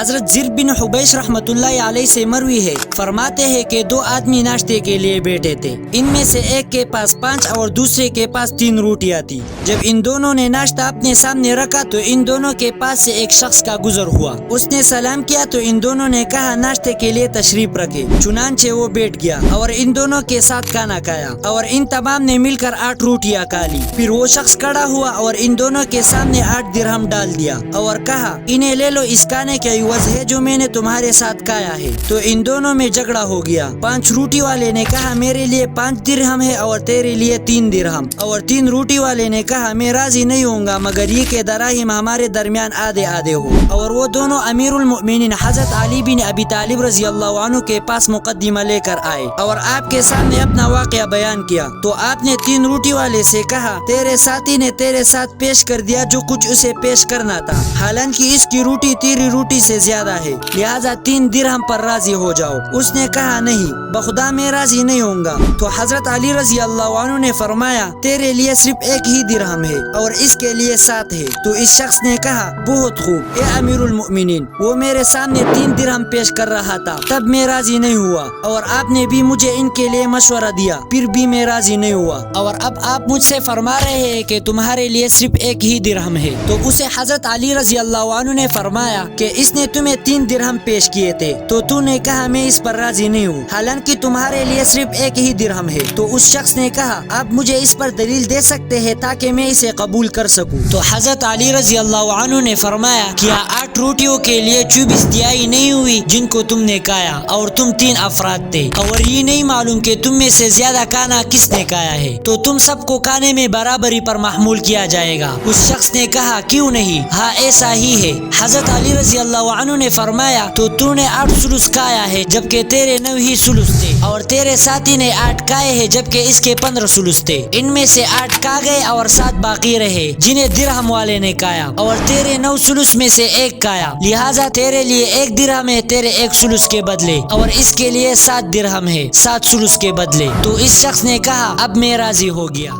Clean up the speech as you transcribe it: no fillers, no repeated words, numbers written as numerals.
حضرت زر بن حبیش رحمت اللہ علیہ سے مروی ہے، فرماتے ہیں کہ دو آدمی ناشتے کے لیے بیٹھے تھے، ان میں سے ایک کے پاس 5 اور دوسرے کے پاس 3 روٹیاں تھی۔ جب ان دونوں نے ناشتہ اپنے سامنے رکھا تو ان دونوں کے پاس سے ایک شخص کا گزر ہوا، اس نے سلام کیا تو ان دونوں نے کہا ناشتے کے لیے تشریف رکھے، چنانچہ وہ بیٹھ گیا اور ان دونوں کے ساتھ کھانا کھایا اور ان تمام نے مل کر 8 روٹیاں کھا لی۔ پھر وہ شخص کھڑا ہوا اور ان دونوں کے سامنے 8 درہم ڈال دیا اور کہا انہیں لے لو، اس کھانے کے عوض ہے جو میں نے تمہارے ساتھ کھایا ہے۔ تو ان دونوں میں جھگڑا ہو گیا۔ 5 روٹی والے نے کہا میرے لیے 5 درہم ہے اور تیرے لیے 3 درہم، اور 3 روٹی والے نے کہا میں راضی نہیں ہوں گا مگر یہ کہ دراہم ہمارے درمیان آدھے آدھے ہو۔ اور وہ دونوں امیر المؤمنین حضرت علی بن ابی طالب رضی اللہ عنہ کے پاس مقدمہ لے کر آئے اور آپ کے سامنے اپنا واقعہ بیان کیا تو آپ نے 3 روٹی والے سے کہا تیرے ساتھی نے تیرے ساتھ پیش کر دیا جو کچھ اسے پیش کرنا تھا، حالانکہ اس کی روٹی تیری روٹی سے زیادہ ہے، لہذا 3 درہم پر راضی ہو جاؤ۔ اس نے کہا نہیں، بخدا میں راضی نہیں ہوں گا۔ تو حضرت علی رضی اللہ عنہ نے فرمایا تیرے لیے صرف 1 ہی درہم ہے اور اس کے لیے 7 ہے۔ تو اس شخص نے کہا بہت خوب اے امیر المؤمنین، وہ میرے سامنے 3 درہم پیش کر رہا تھا تب میں راضی نہیں ہوا، اور آپ نے بھی مجھے ان کے لیے مشورہ دیا پھر بھی میں راضی نہیں ہوا، اور اب آپ مجھ سے فرما رہے ہیں کہ تمہارے لیے صرف 1 ہی درہم ہے۔ تو اسے حضرت علی رضی اللہ عنہ نے فرمایا کہ اس نے تمہیں 3 درہم پیش کیے تھے تو نے کہا میں اس پر راضی نہیں ہوں، حالانکہ تمہارے لیے صرف 1 ہی درہم ہے۔ تو اس شخص نے کہا آپ مجھے اس پر دلیل دے سکتے ہیں تاکہ میں اسے قبول کر سکوں۔ تو حضرت علی رضی اللہ عنہ نے فرمایا کیا 8 روٹیوں کے لیے 24 دیائی نہیں ہوئی جن کو تم نے کھایا، اور تم 3 افراد تھے، اور یہ نہیں معلوم کہ تم میں سے زیادہ کھانا کس نے کھایا ہے، تو تم سب کو کھانے میں برابری پر محمول کیا جائے گا۔ اس شخص نے کہا کیوں نہیں، ہاں ایسا ہی ہے۔ حضرت علی رضی اللہ عنہ نے فرمایا تو نے 8 سلس کھایا ہے جبکہ تیرے 9 ہی سلس تھے، اور تیرے ساتھی نے 8 کھائے ہیں جبکہ اس کے 15 سلس تھے، ان میں سے 8 کھا گئے اور 7 باقی رہے جنہیں درہم والے نے کھایا، اور تیرے 9 سلس میں سے 1 کھایا، لہٰذا تیرے لیے 1 درہم ہے تیرے 1 سلس کے بدلے، اور اس کے لیے 7 درہم ہے 7 سلس کے بدلے۔ تو اس شخص نے کہا اب میں راضی ہو گیا۔